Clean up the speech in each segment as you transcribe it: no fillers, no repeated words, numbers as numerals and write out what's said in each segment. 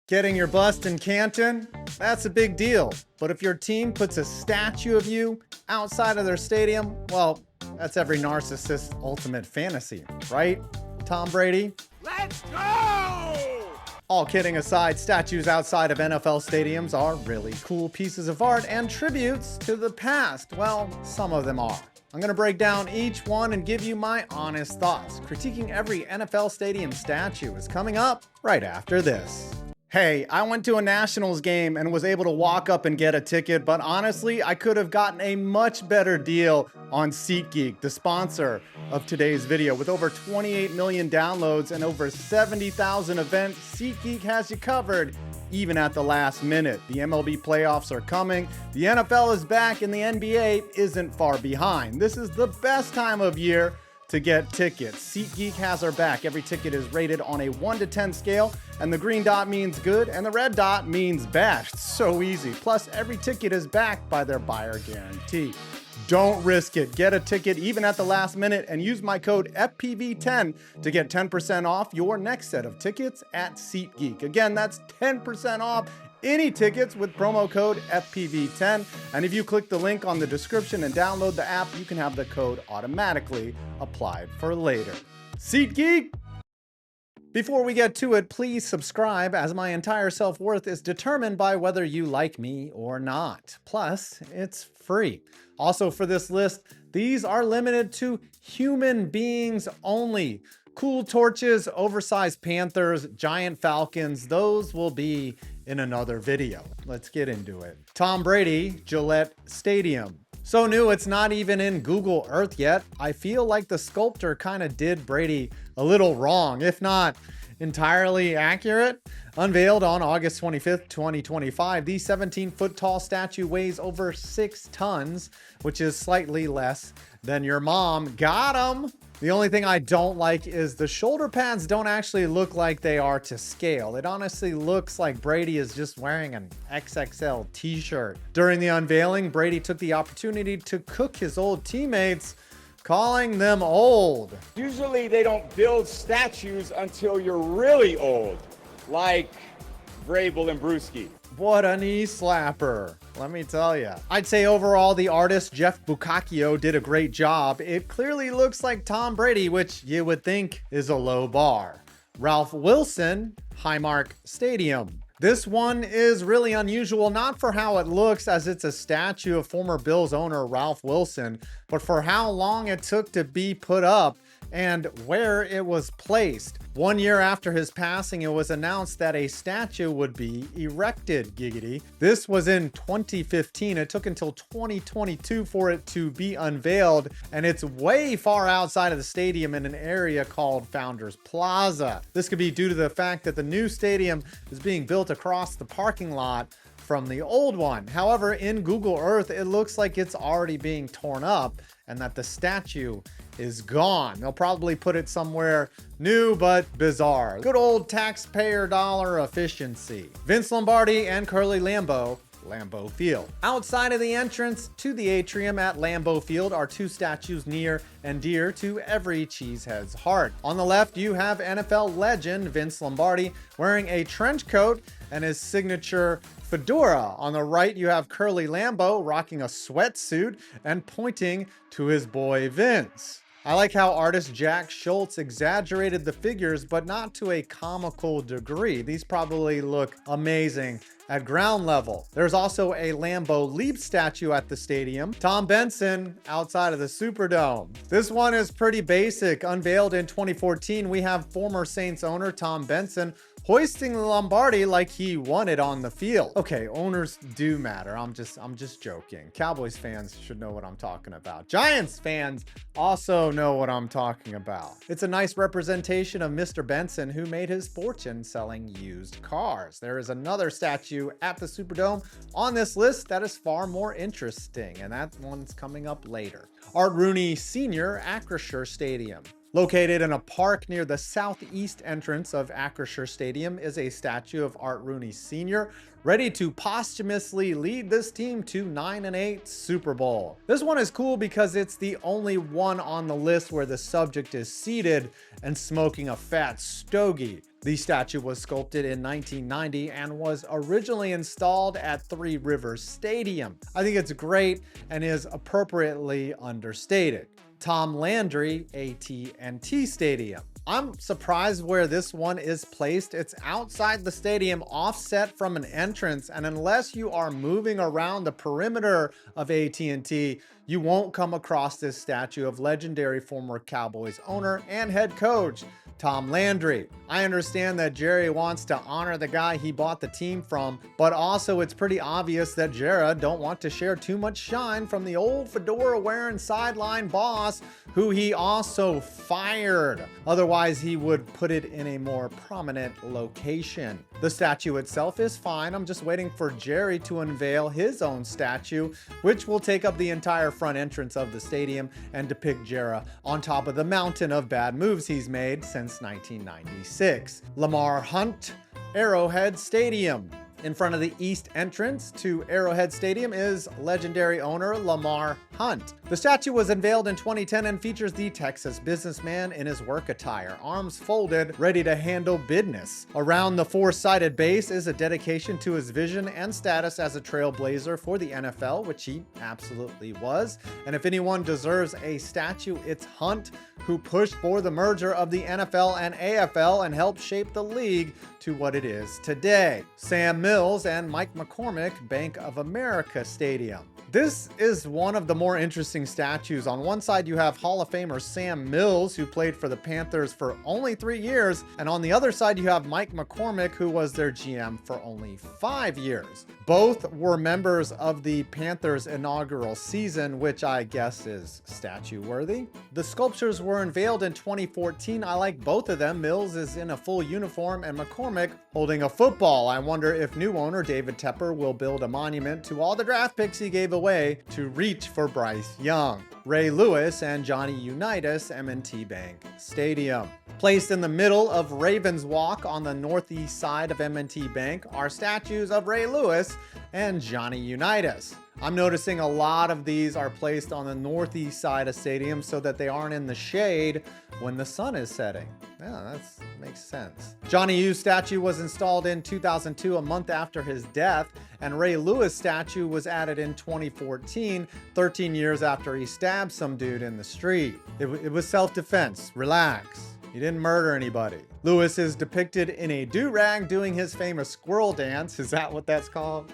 Getting your bust in Canton? That's a big deal. But if your team puts a statue of you outside of their stadium, well, that's every narcissist's ultimate fantasy, right? Tom Brady? Let's go! All kidding aside, statues outside of NFL stadiums are really cool pieces of art and tributes to the past. Well, some of them are. I'm going to break down each one and give you my honest thoughts. Critiquing every NFL stadium statue is coming up right after this. Hey, I went to a Nationals game and was able to walk up and get a ticket, but honestly, I could have gotten a much better deal on SeatGeek, the sponsor of today's video. With over 28 million downloads and over 70,000 events, SeatGeek has you covered, even at the last minute. The MLB playoffs are coming, the NFL is back, and the NBA isn't far behind. This is the best time of year to get tickets. SeatGeek has our back. Every ticket is rated on a 1 to 10 scale, and the green dot means good and the red dot means bad. It's so easy. Plus, every ticket is backed by their buyer guarantee. Don't risk it. Get a ticket even at the last minute and use my code FPV10 to get 10% off your next set of tickets at SeatGeek. Again, that's 10% off any tickets with promo code FPV10. And if you click the link on the description and download the app, you can have the code automatically applied for later. SeatGeek! Before we get to it, please subscribe, as my entire self-worth is determined by whether you like me or not. Plus, it's free. Also, for this list, these are limited to human beings only. Cool torches, oversized panthers, giant falcons, those will be in another video. Let's get into it. Tom Brady, Gillette Stadium. So new, it's not even in Google Earth yet. I feel like the sculptor kind of did Brady a little wrong, if not entirely accurate. Unveiled on August 25th, 2025, the 17-foot tall statue weighs over 6 tons, which is slightly less than your mom. Got him! The only thing I don't like is the shoulder pads don't actually look like they are to scale. It honestly looks like Brady is just wearing an XXL t-shirt. During the unveiling, Brady took the opportunity to cook his old teammates, calling them old. Usually they don't build statues until you're really old, like Vrabel and Brewski. What a knee slapper, let me tell you. I'd say overall, the artist Jeff Bucacchio did a great job. It clearly looks like Tom Brady, which you would think is a low bar. Ralph Wilson, Highmark Stadium. This one is really unusual, not for how it looks, as it's a statue of former Bills owner Ralph Wilson, but for how long it took to be put up and where it was placed. 1 year after his passing, it was announced that a statue would be erected, giggity. This was in 2015. It took until 2022 for it to be unveiled, and it's way far outside of the stadium in an area called Founders Plaza. This could be due to the fact that the new stadium is being built across the parking lot from the old one. However, in Google Earth, it looks like it's already being torn up and that the statue is gone. They'll probably put it somewhere new but bizarre. Good old taxpayer dollar efficiency. Vince Lombardi and Curly Lambeau, Lambeau Field. Outside of the entrance to the atrium at Lambeau Field are two statues near and dear to every cheesehead's heart. On the left, you have NFL legend Vince Lombardi wearing a trench coat and his signature fedora. On the right, you have Curly Lambeau rocking a sweatsuit and pointing to his boy Vince. I like how artist Jack Schultz exaggerated the figures, but not to a comical degree. These probably look amazing at ground level. There's also a Lambeau Leap statue at the stadium. Tom Benson outside of the Superdome. This one is pretty basic. Unveiled in 2014, we have former Saints owner Tom Benson hoisting the Lombardi like he won it on the field. Okay, owners do matter. I'm just joking. Cowboys fans should know what I'm talking about. Giants fans also know what I'm talking about. It's a nice representation of Mr. Benson, who made his fortune selling used cars. There is another statue at the Superdome on this list that is far more interesting, and that one's coming up later. Art Rooney Sr., Acrisure Stadium. Located in a park near the southeast entrance of Acrisure Stadium is a statue of Art Rooney Sr., ready to posthumously lead this team to 9-8 Super Bowl. This one is cool because it's the only one on the list where the subject is seated and smoking a fat stogie. The statue was sculpted in 1990 and was originally installed at Three Rivers Stadium. I think it's great and is appropriately understated. Tom Landry, AT&T Stadium. I'm surprised where this one is placed. It's outside the stadium, offset from an entrance, and unless you are moving around the perimeter of AT&T, you won't come across this statue of legendary former Cowboys owner and head coach Tom Landry. I understand that Jerry wants to honor the guy he bought the team from, but also it's pretty obvious that Jerry don't want to share too much shine from the old fedora-wearing sideline boss who he also fired. Otherwise, he would put it in a more prominent location. The statue itself is fine. I'm just waiting for Jerry to unveil his own statue, which will take up the entire front entrance of the stadium and depict Jerry on top of the mountain of bad moves he's made since 1996. Lamar Hunt, Arrowhead Stadium. In front of the east entrance to Arrowhead Stadium is legendary owner Lamar Hunt. The statue was unveiled in 2010 and features the Texas businessman in his work attire, arms folded, ready to handle business. Around the four-sided base is a dedication to his vision and status as a trailblazer for the NFL, which he absolutely was. And if anyone deserves a statue, it's Hunt, who pushed for the merger of the NFL and AFL and helped shape the league to what it is today. Sam Mills and Mike McCormack, Bank of America Stadium. This is one of the more interesting statues. On one side, you have Hall of Famer Sam Mills, who played for the Panthers for only 3 years. And on the other side, you have Mike McCormack, who was their GM for only 5 years. Both were members of the Panthers' inaugural season, which I guess is statue worthy. The sculptures were unveiled in 2014. I like both of them. Mills is in a full uniform and McCormack holding a football. I wonder if new owner David Tepper will build a monument to all the draft picks he gave away to reach for Bryce Young. Ray Lewis and Johnny Unitas, M&T Bank Stadium. Placed in the middle of Ravens Walk on the northeast side of M&T Bank are statues of Ray Lewis and Johnny Unitas. I'm noticing a lot of these are placed on the northeast side of stadium so that they aren't in the shade when the sun is setting. Yeah, that makes sense. Johnny U's statue was installed in 2002, a month after his death, and Ray Lewis' statue was added in 2014, 13 years after he stabbed some dude in the street. It was self-defense. Relax. He didn't murder anybody. Lewis is depicted in a do-rag doing his famous squirrel dance. Is that what that's called?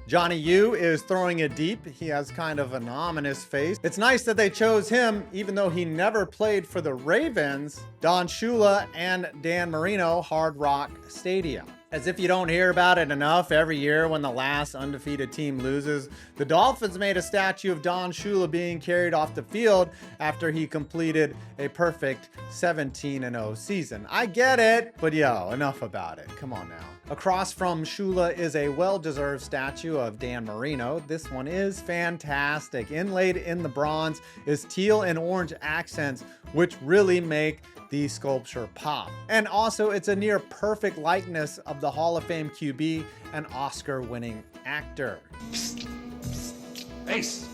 Johnny U is throwing it deep. He has kind of an ominous face. It's nice that they chose him, even though he never played for the Ravens. Don Shula and Dan Marino, Hard Rock Stadium. As if you don't hear about it enough, every year when the last undefeated team loses, the Dolphins made a statue of Don Shula being carried off the field after he completed a perfect 17-0 season. I get it, but yo, enough about it. Come on now. Across from Shula is a well-deserved statue of Dan Marino. This one is fantastic. Inlaid in the bronze is teal and orange accents, which really make the sculpture pop. And also, it's a near perfect likeness of the Hall of Fame QB and Oscar-winning actor. Psst, psst. Ace,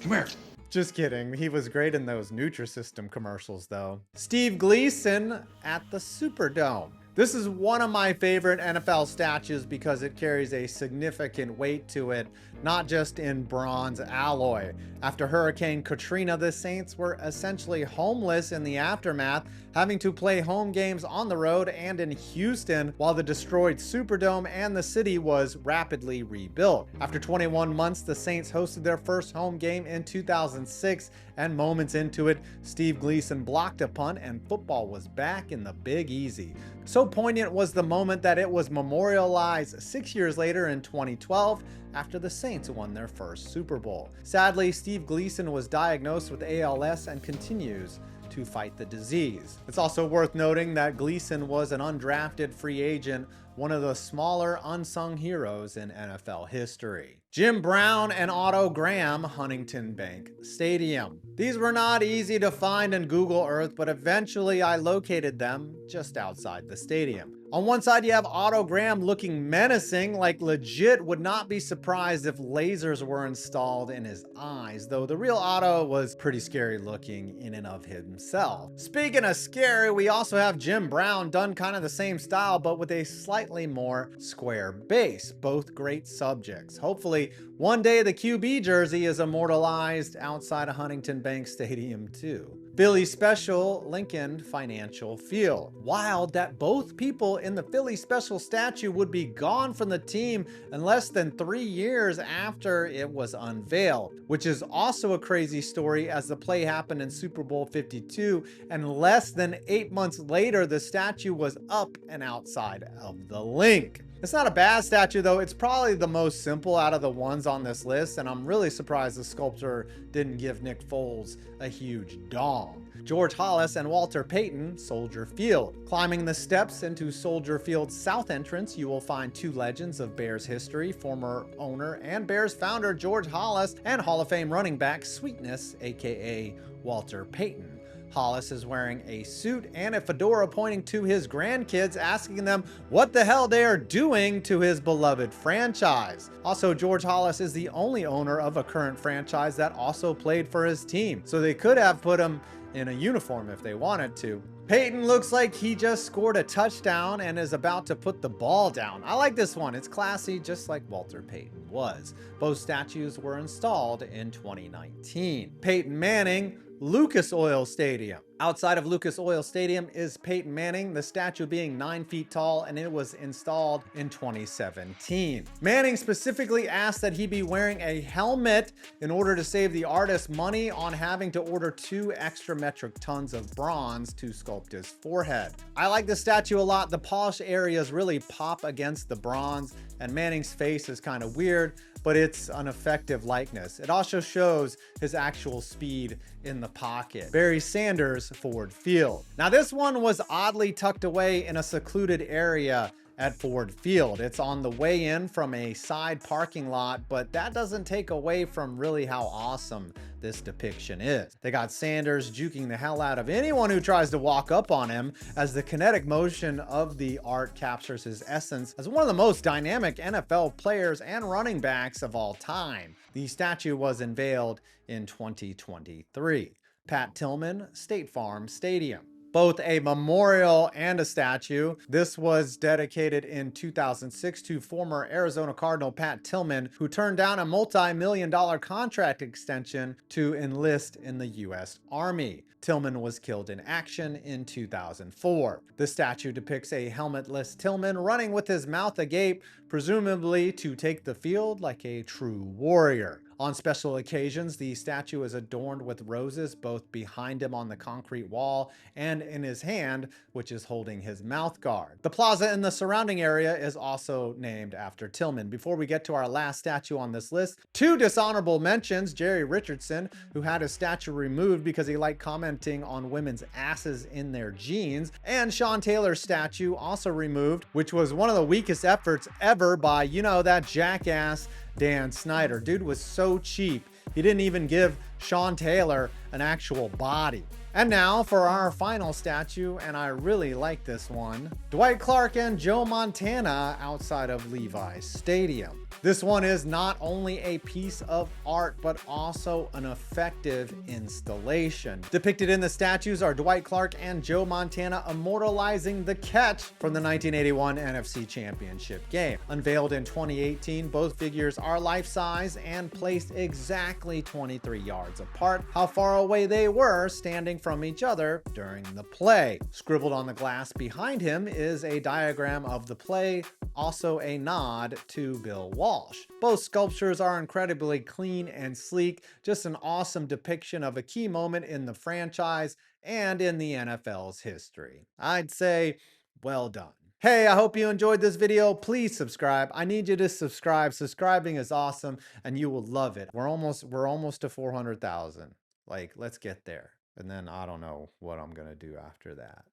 come here. Just kidding. He was great in those Nutrisystem commercials, though. Steve Gleason at the Superdome. This is one of my favorite NFL statues because it carries a significant weight to it, not just in bronze alloy. After Hurricane Katrina, the Saints were essentially homeless in the aftermath, having to play home games on the road and in Houston while the destroyed Superdome and the city was rapidly rebuilt. After 21 months, the Saints hosted their first home game in 2006, and moments into it, Steve Gleason blocked a punt and football was back in the Big Easy. So poignant was the moment that it was memorialized 6 years later in 2012 after the Saints won their first Super Bowl. Sadly, Steve Gleason was diagnosed with ALS and continues to fight the disease. It's also worth noting that Gleason was an undrafted free agent, one of the smaller unsung heroes in NFL history. Jim Brown and Otto Graham, Huntington Bank Stadium. These were not easy to find in Google Earth, but eventually I located them just outside the stadium. On one side, you have Otto Graham looking menacing, like legit would not be surprised if lasers were installed in his eyes, though the real Otto was pretty scary looking in and of himself. Speaking of scary, we also have Jim Brown done kind of the same style, but with a slightly more square base. Both great subjects. Hopefully, one day the QB jersey is immortalized outside of Huntington Bank Stadium too. Philly Special, Lincoln Financial Field. Wild that both people in the Philly Special statue would be gone from the team in less than 3 years after it was unveiled, which is also a crazy story as the play happened in Super Bowl 52, and less than 8 months later, the statue was up and outside of the link. It's not a bad statue though, it's probably the most simple out of the ones on this list, and I'm really surprised the sculptor didn't give Nick Foles a huge dong. George Hollis and Walter Payton, Soldier Field. Climbing the steps into Soldier Field's south entrance, you will find two legends of Bears history, former owner and Bears founder George Hollis and Hall of Fame running back Sweetness, aka Walter Payton. Hollis is wearing a suit and a fedora pointing to his grandkids, asking them what the hell they are doing to his beloved franchise. Also, George Hollis is the only owner of a current franchise that also played for his team, so they could have put him in a uniform if they wanted to. Peyton looks like he just scored a touchdown and is about to put the ball down. I like this one. It's classy, just like Walter Payton was. Both statues were installed in 2019. Peyton Manning, Lucas Oil Stadium. Outside of Lucas Oil Stadium is Peyton Manning, the statue being 9 feet tall, and it was installed in 2017. Manning specifically asked that he be wearing a helmet in order to save the artist money on having to order 2 extra metric tons of bronze to sculpt his forehead. I like the statue a lot. The polished areas really pop against the bronze, and Manning's face is kind of weird, but it's an effective likeness. It also shows his actual speed in the pocket. Barry Sanders, Ford Field. Now this one was oddly tucked away in a secluded area at Ford Field. It's on the way in from a side parking lot, but that doesn't take away from really how awesome this depiction is. They got Sanders juking the hell out of anyone who tries to walk up on him, as the kinetic motion of the art captures his essence as one of the most dynamic NFL players and running backs of all time. The statue was unveiled in 2023. Pat Tilman, State Farm Stadium. Both a memorial and a statue. This was dedicated in 2006 to former Arizona Cardinal Pat Tilman, who turned down a multi-million-dollar contract extension to enlist in the U.S. Army. Tilman was killed in action in 2004. The statue depicts a helmetless Tilman running with his mouth agape, presumably to take the field like a true warrior. On special occasions, the statue is adorned with roses both behind him on the concrete wall and in his hand, which is holding his mouth guard. The plaza in the surrounding area is also named after Tilman. Before we get to our last statue on this list, 2 dishonorable mentions. Jerry Richardson, who had his statue removed because he liked commenting on women's asses in their jeans, and Sean Taylor's statue also removed, which was one of the weakest efforts ever by, you know, that jackass Dan Snyder. Dude was so cheap, he didn't even give Sean Taylor an actual body. And now for our final statue, and I really like this one. Dwight Clark and Joe Montana outside of Levi's Stadium. This one is not only a piece of art, but also an effective installation. Depicted in the statues are Dwight Clark and Joe Montana immortalizing the catch from the 1981 NFC Championship game. Unveiled in 2018, both figures are life-size and placed exactly 23 yards apart. How far away they were standing from each other during the play. Scribbled on the glass behind him is a diagram of the play, also a nod to Bill Walsh. Both sculptures are incredibly clean and sleek, just an awesome depiction of a key moment in the franchise and in the NFL's history. I'd say, well done. Hey, I hope you enjoyed this video. Please subscribe. I need you to subscribe. Subscribing is awesome and you will love it. We're almost to 400,000. Like, let's get there. And then I don't know what I'm gonna do after that.